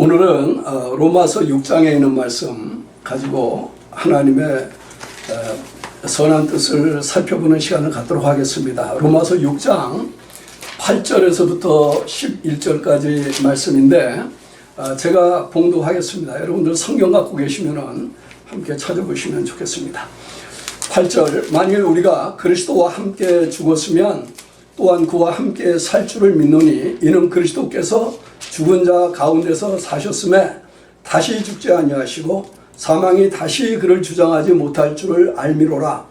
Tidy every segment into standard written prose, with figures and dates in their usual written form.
오늘은 로마서 6장에 있는 말씀 가지고 하나님의 선한 뜻을 살펴보는 시간을 갖도록 하겠습니다. 로마서 6장 8절에서부터 11절까지 말씀인데 제가 봉독하겠습니다. 여러분들 성경 갖고 계시면 함께 찾아보시면 좋겠습니다. 8절, 만일 우리가 그리스도와 함께 죽었으면 또한 그와 함께 살 줄을 믿노니 이는 그리스도께서 죽은 자 가운데서 사셨음에 다시 죽지 아니하시고 사망이 다시 그를 주장하지 못할 줄을 알미로라.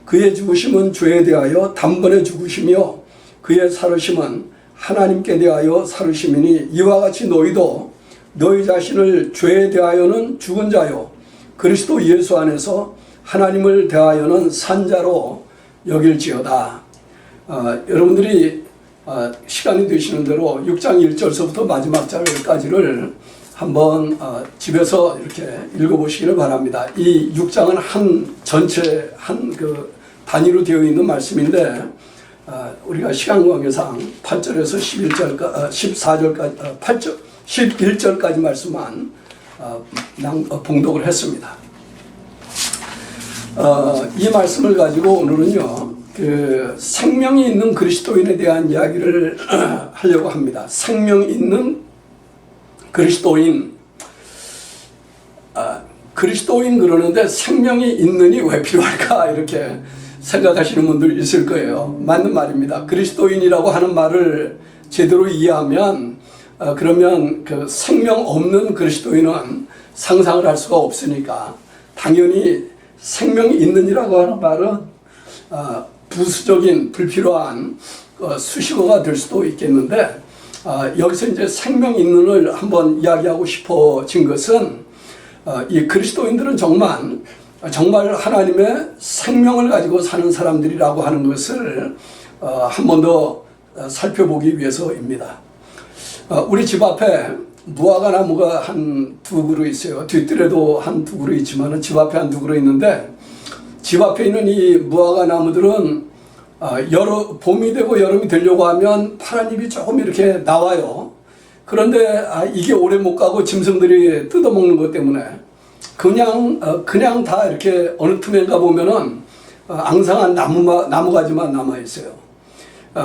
그의 죽으심은 죄에 대하여 단번에 죽으시며 그의 살으심은 하나님께 대하여 살으심이니 이와 같이 너희도 너희 자신을 죄에 대하여는 죽은 자요 그리스도 예수 안에서 하나님을 대하여는 산 자로 여길지어다. 여러분들이 시간이 되시는 대로 6장 1절서부터 마지막 절까지를 한번 집에서 이렇게 읽어보시기를 바랍니다. 이 6장은 전체 그 단위로 되어 있는 말씀인데 우리가 시간 관계상 8절에서 14절까지 11절까지 말씀만 봉독을 했습니다. 이 말씀을 가지고 오늘은요, 그 생명이 있는 그리스도인에 대한 이야기를 하려고 합니다. 생명 있는 그리스도인. 그리스도인 그러는데 생명이 있느니 왜 필요할까 이렇게 생각하시는 분들 있을 거예요. 맞는 말입니다. 그리스도인이라고 하는 말을 제대로 이해하면 그러면 그 생명 없는 그리스도인은 상상을 할 수가 없으니까 당연히 생명이 있는이라고 하는 말은 부수적인 불필요한 수식어가 될 수도 있겠는데 여기서 이제 생명 있는을 한번 이야기하고 싶어진 것은 이 그리스도인들은 정말 하나님의 생명을 가지고 사는 사람들이라고 하는 것을 한 번 더 살펴보기 위해서입니다. 우리 집 앞에 무화과 나무가 한 두 그루 있어요. 뒷뜰에도 한 두 그루 있지만 집 앞에 한 두 그루 있는데 집 앞에 있는 이 무화과 나무들은 봄이 되고 여름이 되려고 하면 파란 잎이 조금 이렇게 나와요. 그런데 이게 오래 못 가고 짐승들이 뜯어먹는 것 때문에 그냥 다 이렇게 어느 틈엔가 보면은 앙상한 나무가지만 남아 있어요.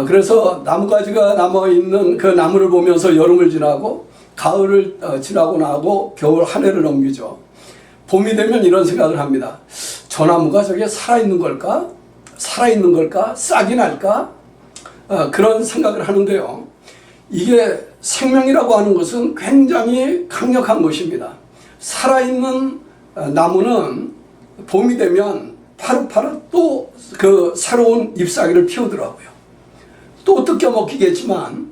그래서 나무가지가 남아 있는 그 나무를 보면서 여름을 지나고 가을을 지나고 나고 겨울 한 해를 넘기죠. 봄이 되면 이런 생각을 합니다. 저 나무가 저게 살아있는 걸까? 살아있는 걸까? 싹이 날까? 그런 생각을 하는데요. 이게 생명이라고 하는 것은 굉장히 강력한 것입니다. 살아있는 나무는 봄이 되면 파릇파릇 또 그 새로운 잎사귀를 피우더라고요. 또 뜯겨 먹히겠지만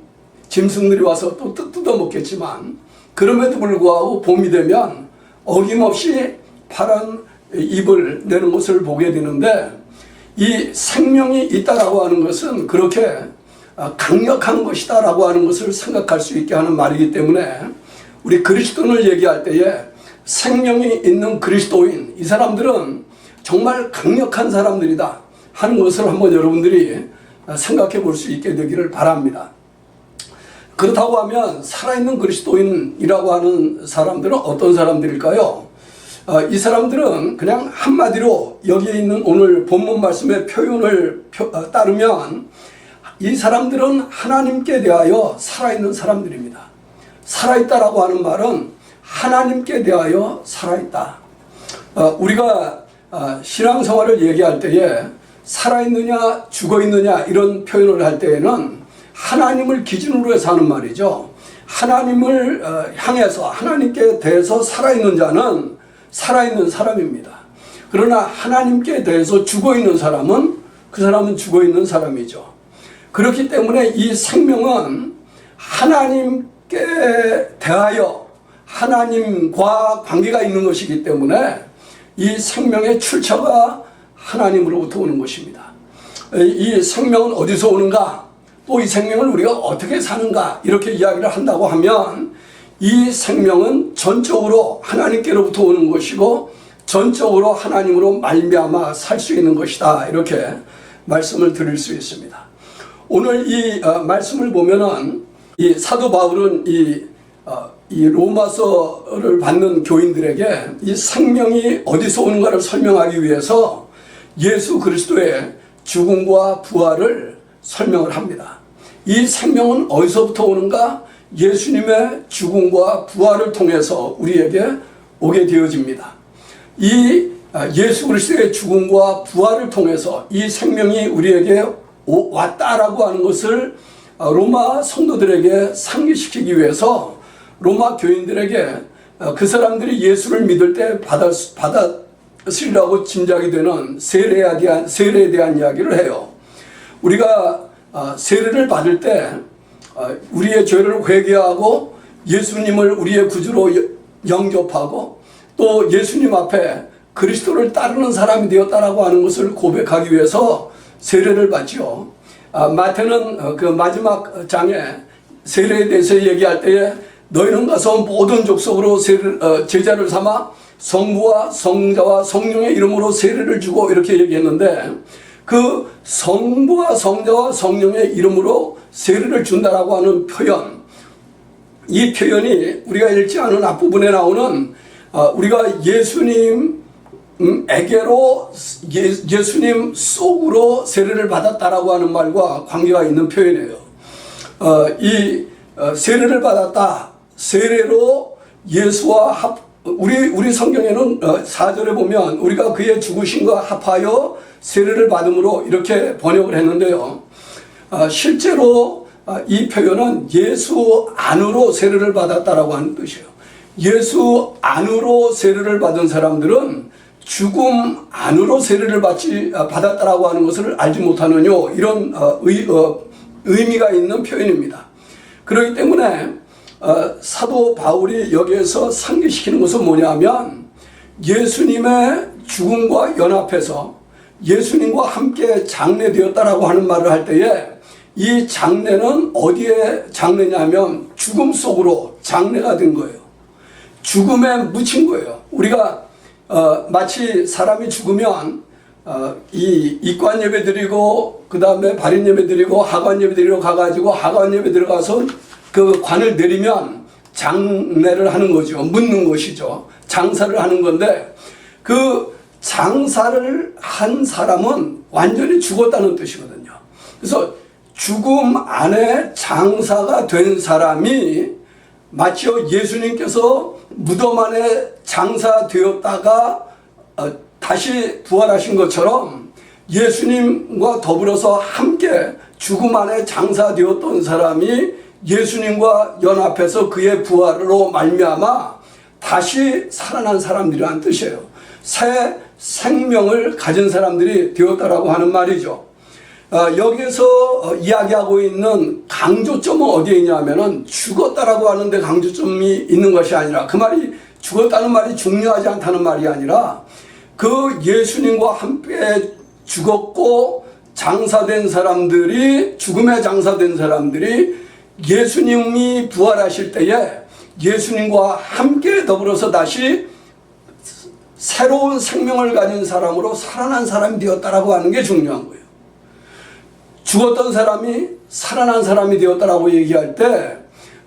짐승들이 와서 또 뜯어 먹겠지만 그럼에도 불구하고 봄이 되면 어김없이 파란 잎을 내는 것을 보게 되는데 이 생명이 있다라고 하는 것은 그렇게 강력한 것이다라고 하는 것을 생각할 수 있게 하는 말이기 때문에 우리 그리스도인을 얘기할 때에 생명이 있는 그리스도인, 이 사람들은 정말 강력한 사람들이다 하는 것을 한번 여러분들이 생각해 볼 수 있게 되기를 바랍니다. 그렇다고 하면 살아있는 그리스도인이라고 하는 사람들은 어떤 사람들일까요? 이 사람들은 그냥 한마디로 여기에 있는 오늘 본문 말씀의 표현을 따르면 이 사람들은 하나님께 대하여 살아있는 사람들입니다. 살아있다라고 하는 말은 하나님께 대하여 살아있다. 우리가 신앙생활을 얘기할 때에 살아있느냐 죽어있느냐 이런 표현을 할 때에는 하나님을 기준으로 해서 하는 말이죠. 하나님을 향해서 하나님께 대해서 살아있는 자는 살아있는 사람입니다. 그러나 하나님께 대해서 죽어있는 사람은 그 사람은 죽어있는 사람이죠. 그렇기 때문에 이 생명은 하나님께 대하여 하나님과 관계가 있는 것이기 때문에 이 생명의 출처가 하나님으로부터 오는 것입니다. 이 생명은 어디서 오는가? 또 이 생명을 우리가 어떻게 사는가? 이렇게 이야기를 한다고 하면 이 생명은 전적으로 하나님께로부터 오는 것이고 전적으로 하나님으로 말미암아 살 수 있는 것이다. 이렇게 말씀을 드릴 수 있습니다. 오늘 이 말씀을 보면은 이 사도 바울은 이 이 로마서를 받는 교인들에게 이 생명이 어디서 오는가를 설명하기 위해서 예수 그리스도의 죽음과 부활을 설명을 합니다. 이 생명은 어디서부터 오는가? 예수님의 죽음과 부활을 통해서 우리에게 오게 되어집니다. 이 예수 그리스도의 죽음과 부활을 통해서 이 생명이 우리에게 왔다라고 하는 것을 로마 성도들에게 상기시키기 위해서 로마 교인들에게 그 사람들이 예수를 믿을 때 받았으리라고 짐작이 되는 세례에 대한 이야기를 해요. 우리가 세례를 받을 때 우리의 죄를 회개하고 예수님을 우리의 구주로 영접하고 또 예수님 앞에 그리스도를 따르는 사람이 되었다라고 하는 것을 고백하기 위해서 세례를 받죠. 마태는 그 마지막 장에 세례에 대해서 얘기할 때에 너희는 가서 모든 족속으로 제자를 삼아 성부와 성자와 성령의 이름으로 세례를 주고 이렇게 얘기했는데 그 성부와 성자와 성령의 이름으로 세례를 준다라고 하는 표현, 이 표현이 우리가 읽지 않은 앞부분에 나오는 우리가 예수님에게로 예수님 속으로 세례를 받았다라고 하는 말과 관계가 있는 표현이에요. 이 세례를 받았다, 세례로 예수와 우리 성경에는 4절에 보면 우리가 그의 죽으심과 합하여 세례를 받음으로 이렇게 번역을 했는데요. 실제로 이 표현은 예수 안으로 세례를 받았다라고 하는 뜻이에요. 예수 안으로 세례를 받은 사람들은 죽음 안으로 세례를 받았다라고 하는 것을 알지 못하느뇨, 이런 의미가 있는 표현입니다. 그렇기 때문에 사도 바울이 여기에서 상기시키는 것은 뭐냐면 예수님의 죽음과 연합해서 예수님과 함께 장례되었다라고 하는 말을 할 때에 이 장례는 어디에 장례냐면 죽음 속으로 장례가 된 거예요. 죽음에 묻힌 거예요. 우리가 마치 사람이 죽으면 이 입관 예배 드리고 그 다음에 발인 예배 드리고 하관 예배 드리러 가가지고 하관 예배 들어가서 그 관을 내리면 장례를 하는 거죠. 묻는 것이죠. 장사를 하는 건데 그 장사를 한 사람은 완전히 죽었다는 뜻이거든요. 그래서 죽음 안에 장사가 된 사람이 마치 예수님께서 무덤 안에 장사되었다가 다시 부활하신 것처럼 예수님과 더불어서 함께 죽음 안에 장사되었던 사람이 예수님과 연합해서 그의 부활로 말미암아 다시 살아난 사람들이라는 뜻이에요. 새 생명을 가진 사람들이 되었다라고 하는 말이죠. 여기에서 이야기하고 있는 강조점은 어디에 있냐면은 죽었다라고 하는데 강조점이 있는 것이 아니라, 그 말이 죽었다는 말이 중요하지 않다는 말이 아니라 그 예수님과 함께 죽었고 장사된 사람들이, 죽음에 장사된 사람들이 예수님이 부활하실 때에 예수님과 함께 더불어서 다시 새로운 생명을 가진 사람으로 살아난 사람이 되었다라고 하는 게 중요한 거예요. 죽었던 사람이 살아난 사람이 되었다라고 얘기할 때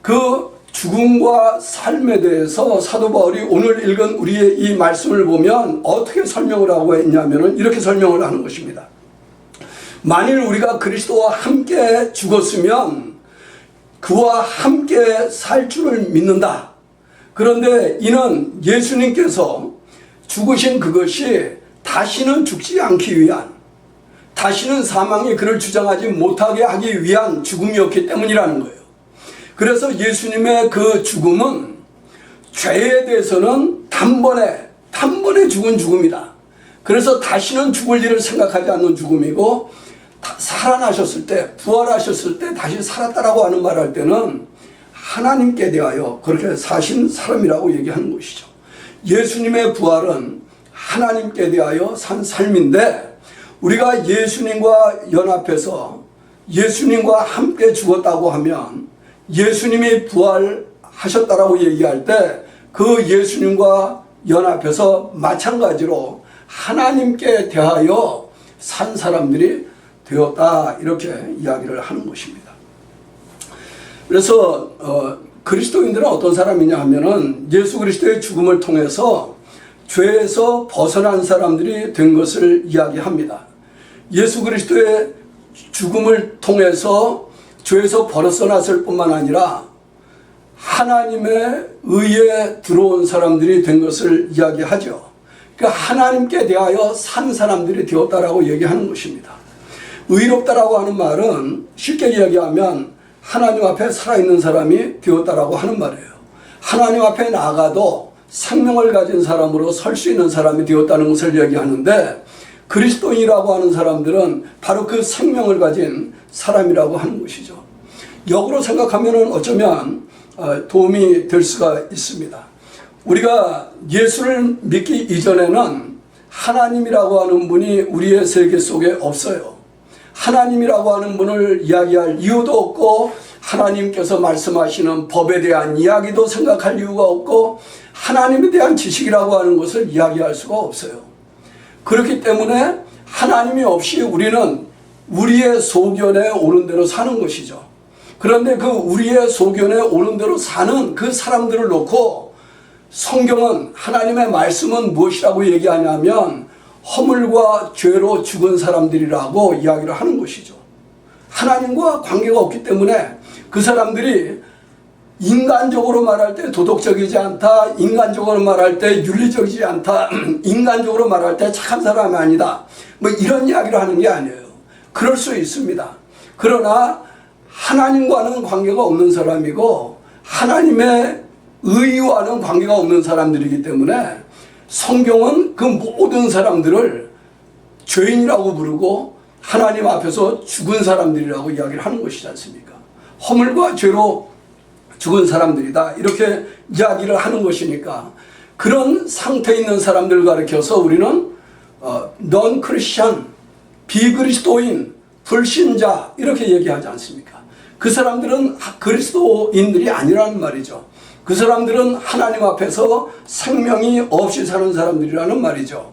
그 죽음과 삶에 대해서 사도 바울이 오늘 읽은 우리의 이 말씀을 보면 어떻게 설명을 하고 있냐면은 이렇게 설명을 하는 것입니다. 만일 우리가 그리스도와 함께 죽었으면 그와 함께 살 줄을 믿는다. 그런데 이는 예수님께서 죽으신 그것이 다시는 죽지 않기 위한, 다시는 사망이 그를 주장하지 못하게 하기 위한 죽음이었기 때문이라는 거예요. 그래서 예수님의 그 죽음은 죄에 대해서는 단번에 죽은 죽음이다. 그래서 다시는 죽을 일을 생각하지 않는 죽음이고, 살아나셨을 때, 부활하셨을 때 다시 살았다라고 하는 말 할 때는 하나님께 대하여 그렇게 사신 사람이라고 얘기하는 것이죠. 예수님의 부활은 하나님께 대하여 산 삶인데, 우리가 예수님과 연합해서 예수님과 함께 죽었다고 하면 예수님이 부활하셨다라고 얘기할 때 그 예수님과 연합해서 마찬가지로 하나님께 대하여 산 사람들이 되었다, 이렇게 이야기를 하는 것입니다. 그래서 그리스도인들은 어떤 사람이냐 하면은 예수 그리스도의 죽음을 통해서 죄에서 벗어난 사람들이 된 것을 이야기합니다. 예수 그리스도의 죽음을 통해서 죄에서 벗어났을 뿐만 아니라 하나님의 의에 들어온 사람들이 된 것을 이야기하죠. 그러니까 하나님께 대하여 산 사람들이 되었다라고 얘기하는 것입니다. 의롭다라고 하는 말은 쉽게 이야기하면 하나님 앞에 살아있는 사람이 되었다라고 하는 말이에요. 하나님 앞에 나아가도 생명을 가진 사람으로 설 수 있는 사람이 되었다는 것을 얘기하는데, 그리스도인이라고 하는 사람들은 바로 그 생명을 가진 사람이라고 하는 것이죠. 역으로 생각하면 어쩌면 도움이 될 수가 있습니다. 우리가 예수를 믿기 이전에는 하나님이라고 하는 분이 우리의 세계 속에 없어요. 하나님이라고 하는 분을 이야기할 이유도 없고, 하나님께서 말씀하시는 법에 대한 이야기도 생각할 이유가 없고, 하나님에 대한 지식이라고 하는 것을 이야기할 수가 없어요. 그렇기 때문에 하나님이 없이 우리는 우리의 소견에 오른 대로 사는 것이죠. 그런데 그 우리의 소견에 오른 대로 사는 그 사람들을 놓고 성경은, 하나님의 말씀은 무엇이라고 얘기하냐면 허물과 죄로 죽은 사람들이라고 이야기를 하는 것이죠. 하나님과 관계가 없기 때문에 그 사람들이 인간적으로 말할 때 도덕적이지 않다, 인간적으로 말할 때 윤리적이지 않다, 인간적으로 말할 때 착한 사람이 아니다, 뭐 이런 이야기를 하는 게 아니에요. 그럴 수 있습니다. 그러나 하나님과는 관계가 없는 사람이고 하나님의 의와는 관계가 없는 사람들이기 때문에 성경은 그 모든 사람들을 죄인이라고 부르고 하나님 앞에서 죽은 사람들이라고 이야기를 하는 것이지 않습니까? 허물과 죄로 죽은 사람들이다, 이렇게 이야기를 하는 것이니까, 그런 상태에 있는 사람들을 가리켜서 우리는 넌 크리스천, 비그리스도인, 불신자 이렇게 얘기하지 않습니까? 그 사람들은 그리스도인들이 아니라는 말이죠. 그 사람들은 하나님 앞에서 생명이 없이 사는 사람들이라는 말이죠.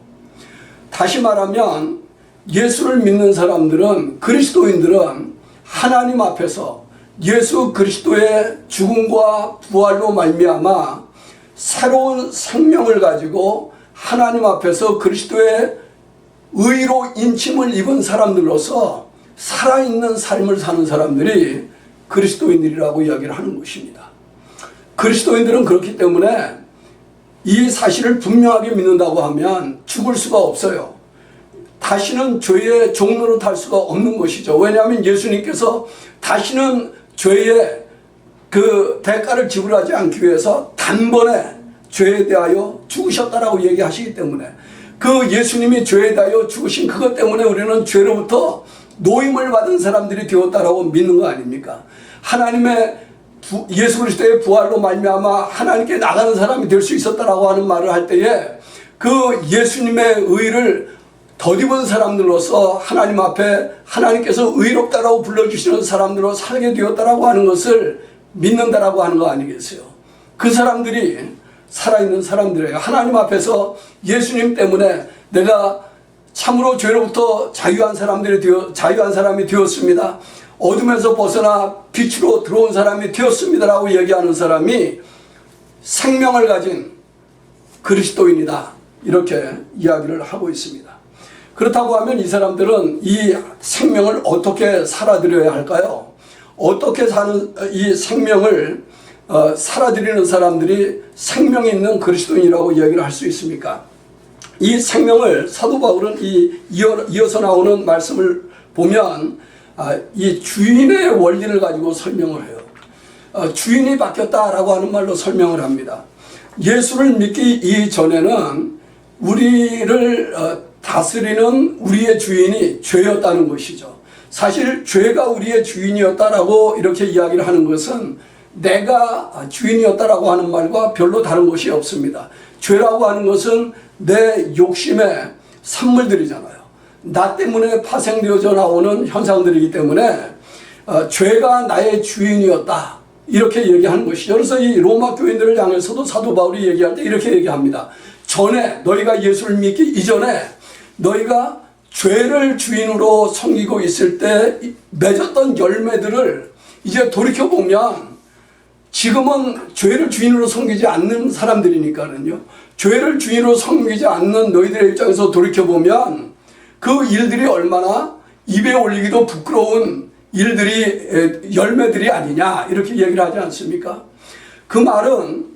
다시 말하면 예수를 믿는 사람들은, 그리스도인들은 하나님 앞에서 예수 그리스도의 죽음과 부활로 말미암아 새로운 생명을 가지고 하나님 앞에서 그리스도의 의로 인침을 입은 사람들로서 살아있는 삶을 사는 사람들이 그리스도인들이라고 이야기를 하는 것입니다. 그리스도인들은 그렇기 때문에 이 사실을 분명하게 믿는다고 하면 죽을 수가 없어요. 다시는 죄의 종로로 탈 수가 없는 것이죠. 왜냐하면 예수님께서 다시는 죄의 그 대가를 지불하지 않기 위해서 단번에 죄에 대하여 죽으셨다라고 얘기하시기 때문에, 그 예수님이 죄에 대하여 죽으신 그것 때문에 우리는 죄로부터 노임을 받은 사람들이 되었다라고 믿는 거 아닙니까? 하나님의 예수 그리스도의 부활로 말미암아 하나님께 나가는 사람이 될 수 있었다라고 하는 말을 할 때에, 그 예수님의 의를 덧입은 사람들로서 하나님 앞에 하나님께서 의롭다라고 불러주시는 사람들로 살게 되었다라고 하는 것을 믿는다라고 하는 거 아니겠어요? 그 사람들이 살아있는 사람들이에요. 하나님 앞에서 예수님 때문에 내가 참으로 죄로부터 자유한 사람이 되었습니다. 어둠에서 벗어나 빛으로 들어온 사람이 되었습니다라고 얘기하는 사람이 생명을 가진 그리스도인이다, 이렇게 이야기를 하고 있습니다. 그렇다고 하면 이 사람들은 이 생명을 어떻게 살아들여야 할까요? 어떻게 사는 이 생명을 살아들이는 사람들이 생명이 있는 그리스도인이라고 이야기를 할 수 있습니까? 이 생명을 사도 바울은 이어서 나오는 말씀을 보면 이 주인의 원리를 가지고 설명을 해요. 주인이 바뀌었다라고 하는 말로 설명을 합니다. 예수를 믿기 이전에는 우리를 다스리는 우리의 주인이 죄였다는 것이죠. 사실 죄가 우리의 주인이었다라고 이렇게 이야기를 하는 것은 내가 주인이었다라고 하는 말과 별로 다른 것이 없습니다. 죄라고 하는 것은 내 욕심의 산물들이잖아요. 나 때문에 파생되어져 나오는 현상들이기 때문에 죄가 나의 주인이었다, 이렇게 얘기하는 것이죠. 그래서 이 로마 교인들을 향해서도 사도 바울이 얘기할 때 이렇게 얘기합니다. 전에 너희가 예수를 믿기 이전에 너희가 죄를 주인으로 섬기고 있을 때 맺었던 열매들을 이제 돌이켜보면 지금은 죄를 주인으로 섬기지 않는 사람들이니까는요. 죄를 주인으로 섬기지 않는 너희들의 입장에서 돌이켜보면 그 일들이 얼마나 입에 올리기도 부끄러운 일들이 열매들이 아니냐 이렇게 얘기를 하지 않습니까? 그 말은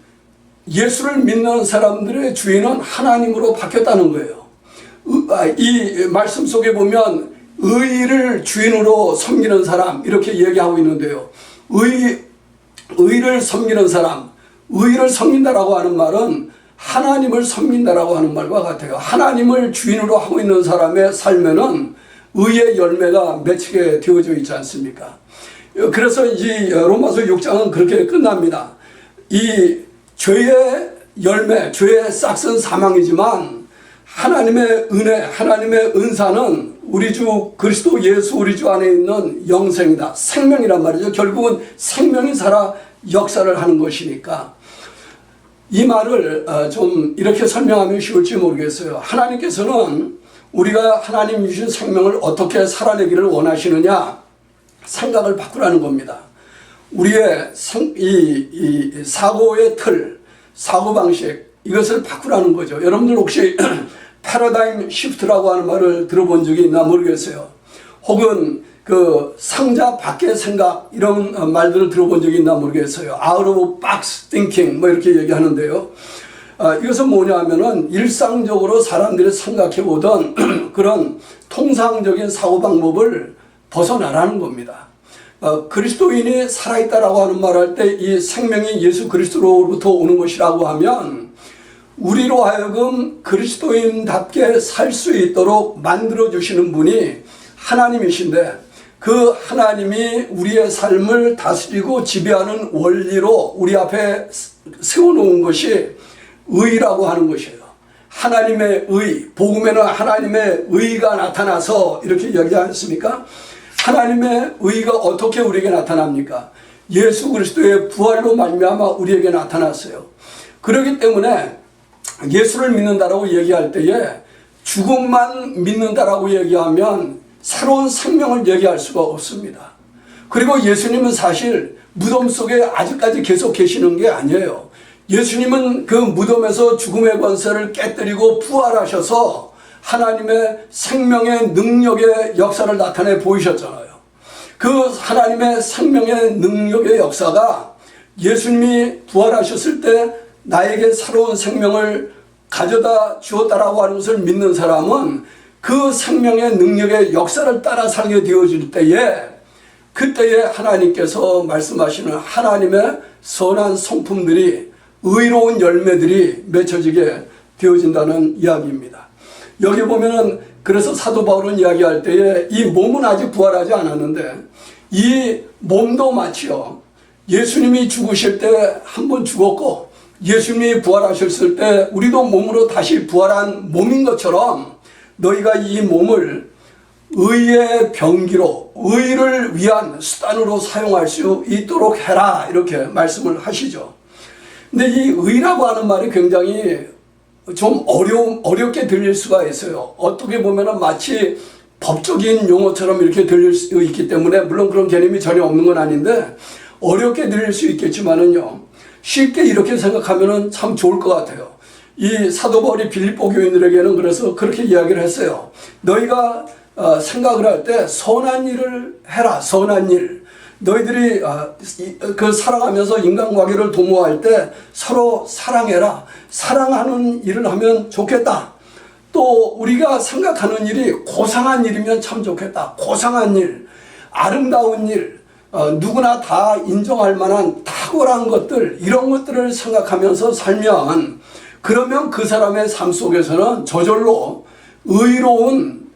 예수를 믿는 사람들의 주인은 하나님으로 바뀌었다는 거예요. 이 말씀 속에 보면 의를 주인으로 섬기는 사람 이렇게 얘기하고 있는데요. 의를 섬기는 사람, 의를 섬긴다라고 하는 말은 하나님을 섬긴다라고 하는 말과 같아요. 하나님을 주인으로 하고 있는 사람의 삶에는 의의 열매가 맺히게 되어져 있지 않습니까? 그래서 이 로마서 6장은 그렇게 끝납니다. 이 죄의 열매, 죄의 싹은 사망이지만 하나님의 은혜, 하나님의 은사는 우리 주 그리스도 예수 우리 주 안에 있는 영생이다. 생명이란 말이죠. 결국은 생명이 살아 역사를 하는 것이니까 이 말을 좀 이렇게 설명하면 쉬울지 모르겠어요. 하나님께서는 우리가 하나님 주신 생명을 어떻게 살아내기를 원하시느냐 생각을 바꾸라는 겁니다. 우리의 이 사고의 틀, 사고방식 이것을 바꾸라는 거죠. 여러분들 혹시 패러다임 시프트라고 하는 말을 들어본 적이 있나 모르겠어요. 혹은 그 상자 밖의 생각 이런 말들을 들어본 적이 있나 모르겠어요. Out of box thinking 뭐 이렇게 얘기하는데요. 이것은 뭐냐 하면은 일상적으로 사람들이 생각해 보던 그런 통상적인 사고방법을 벗어나라는 겁니다. 그리스도인이 살아있다라고 하는 말할 때 이 생명이 예수 그리스도로부터 오는 것이라고 하면 우리로 하여금 그리스도인답게 살 수 있도록 만들어주시는 분이 하나님이신데 그 하나님이 우리의 삶을 다스리고 지배하는 원리로 우리 앞에 세워놓은 것이 의라고 하는 것이에요. 하나님의 의, 복음에는 하나님의 의가 나타나서 이렇게 얘기하지 않습니까? 하나님의 의가 어떻게 우리에게 나타납니까? 예수 그리스도의 부활로 말미암아 우리에게 나타났어요. 그렇기 때문에 예수를 믿는다라고 얘기할 때에 죽음만 믿는다라고 얘기하면 새로운 생명을 얘기할 수가 없습니다. 그리고 예수님은 사실 무덤 속에 아직까지 계속 계시는 게 아니에요. 예수님은 그 무덤에서 죽음의 권세를 깨뜨리고 부활하셔서 하나님의 생명의 능력의 역사를 나타내 보이셨잖아요. 그 하나님의 생명의 능력의 역사가 예수님이 부활하셨을 때 나에게 새로운 생명을 가져다 주었다라고 하는 것을 믿는 사람은 그 생명의 능력의 역사를 따라 살게 되어질 때에 그때에 하나님께서 말씀하시는 하나님의 선한 성품들이 의로운 열매들이 맺혀지게 되어진다는 이야기입니다. 여기 보면은 그래서 사도 바울은 이야기할 때에 이 몸은 아직 부활하지 않았는데 이 몸도 마치요 예수님이 죽으실 때 한 번 죽었고 예수님이 부활하셨을 때 우리도 몸으로 다시 부활한 몸인 것처럼 너희가 이 몸을 의의 병기로 의를 위한 수단으로 사용할 수 있도록 해라 이렇게 말씀을 하시죠. 근데 이 의라고 하는 말이 굉장히 좀 어렵게 들릴 수가 있어요. 어떻게 보면은 마치 법적인 용어처럼 이렇게 들릴 수 있기 때문에 물론 그런 개념이 전혀 없는 건 아닌데 어렵게 들릴 수 있겠지만은요 쉽게 이렇게 생각하면은 참 좋을 것 같아요. 이 사도 바울이 빌립보 교인들에게는 그래서 그렇게 이야기를 했어요. 너희가 생각을 할 때 선한 일을 해라. 선한 일. 너희들이 그 살아가면서 인간관계를 도모할 때 서로 사랑해라. 사랑하는 일을 하면 좋겠다. 또 우리가 생각하는 일이 고상한 일이면 참 좋겠다. 고상한 일, 아름다운 일, 누구나 다 인정할 만한 탁월한 것들 이런 것들을 생각하면서 살면 그러면 그 사람의 삶 속에서는 저절로 의로운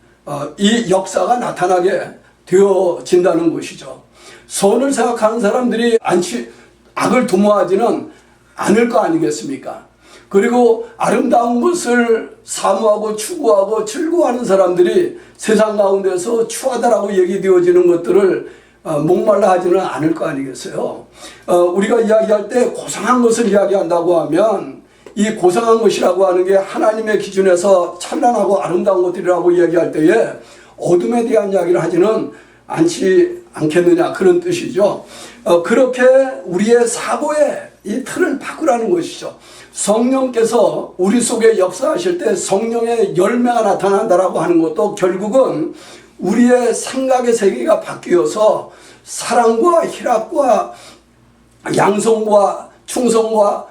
이 역사가 나타나게 되어진다는 것이죠. 선을 생각하는 사람들이 악을 도모하지는 않을 거 아니겠습니까? 그리고 아름다운 것을 사모하고 추구하고 즐거워하는 사람들이 세상 가운데서 추하다라고 얘기되어지는 것들을 목말라 하지는 않을 거 아니겠어요? 우리가 이야기할 때 고상한 것을 이야기한다고 하면 이 고상한 것이라고 하는 게 하나님의 기준에서 찬란하고 아름다운 것들이라고 이야기할 때에 어둠에 대한 이야기를 하지는 않겠느냐 그런 뜻이죠. 그렇게 우리의 사고의 이 틀을 바꾸라는 것이죠. 성령께서 우리 속에 역사하실 때 성령의 열매가 나타난다라고 하는 것도 결국은 우리의 생각의 세계가 바뀌어서 사랑과 희락과 양성과 충성과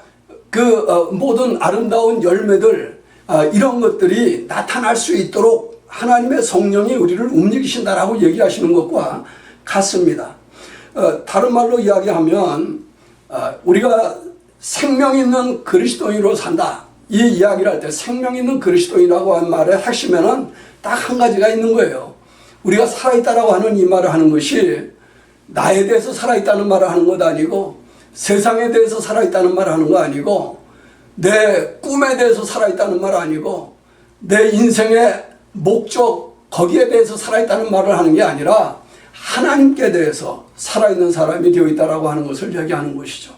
그 모든 아름다운 열매들 이런 것들이 나타날 수 있도록 하나님의 성령이 우리를 움직이신다라고 얘기하시는 것과 같습니다. 다른 말로 이야기하면 우리가 생명 있는 그리스도인으로 산다 이 이야기를 할 때 생명 있는 그리스도인이라고 하는 말의 핵심에는 딱 한 가지가 있는 거예요. 우리가 살아있다라고 하는 이 말을 하는 것이 나에 대해서 살아있다는 말을 하는 것 아니고 세상에 대해서 살아있다는 말을 하는 거 아니고 내 꿈에 대해서 살아있다는 말 아니고 내 인생의 목적 거기에 대해서 살아있다는 말을 하는 게 아니라 하나님께 대해서 살아있는 사람이 되어 있다라고 하는 것을 얘기하는 것이죠.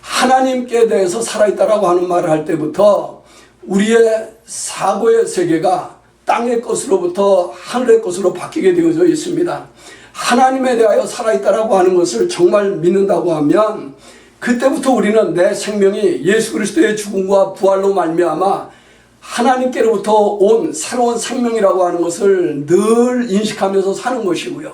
하나님께 대해서 살아있다라고 하는 말을 할 때부터 우리의 사고의 세계가 땅의 것으로부터 하늘의 것으로 바뀌게 되어져 있습니다. 하나님에 대하여 살아있다라고 하는 것을 정말 믿는다고 하면 그때부터 우리는 내 생명이 예수 그리스도의 죽음과 부활로 말미암아 하나님께로부터 온 새로운 생명이라고 하는 것을 늘 인식하면서 사는 것이고요.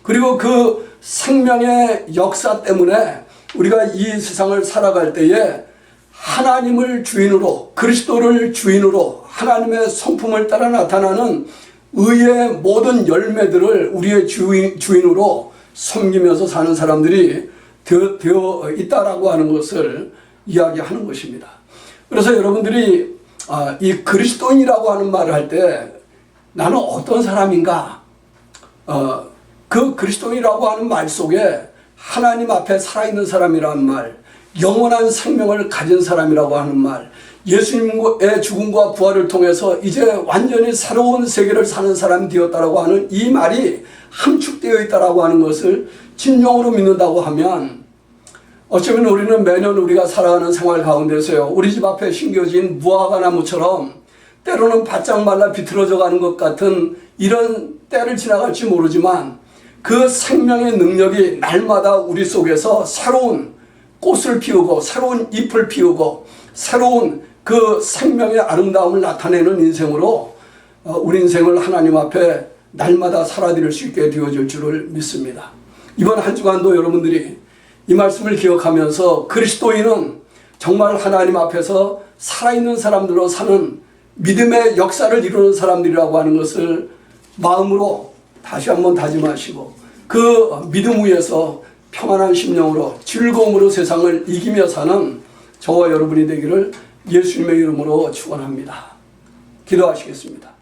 그리고 그 생명의 역사 때문에 우리가 이 세상을 살아갈 때에 하나님을 주인으로 그리스도를 주인으로 하나님의 성품을 따라 나타나는 의의 모든 열매들을 우리의 주인으로 섬기면서 사는 사람들이 되어 있다라고 하는 것을 이야기하는 것입니다. 그래서 여러분들이 이 그리스도인이라고 하는 말을 할 때 나는 어떤 사람인가? 그 그리스도인이라고 하는 말 속에 하나님 앞에 살아있는 사람이라는 말, 영원한 생명을 가진 사람이라고 하는 말, 예수님의 죽음과 부활을 통해서 이제 완전히 새로운 세계를 사는 사람이 되었다라고 하는 이 말이 함축되어 있다라고 하는 것을 진정으로 믿는다고 하면 어쩌면 우리는 매년 우리가 살아가는 생활 가운데서요, 우리 집 앞에 심겨진 무화과 나무처럼 때로는 바짝 말라 비틀어져 가는 것 같은 이런 때를 지나갈지 모르지만 그 생명의 능력이 날마다 우리 속에서 새로운 꽃을 피우고 새로운 잎을 피우고 새로운 그 생명의 아름다움을 나타내는 인생으로 우리 인생을 하나님 앞에 날마다 살아드릴 수 있게 되어질 줄을 믿습니다. 이번 한 주간도 여러분들이 이 말씀을 기억하면서 그리스도인은 정말 하나님 앞에서 살아있는 사람들로 사는 믿음의 역사를 이루는 사람들이라고 하는 것을 마음으로 다시 한번 다짐하시고 그 믿음 위에서 평안한 심령으로 즐거움으로 세상을 이기며 사는 저와 여러분이 되기를 예수님의 이름으로 축원합니다. 기도하시겠습니다.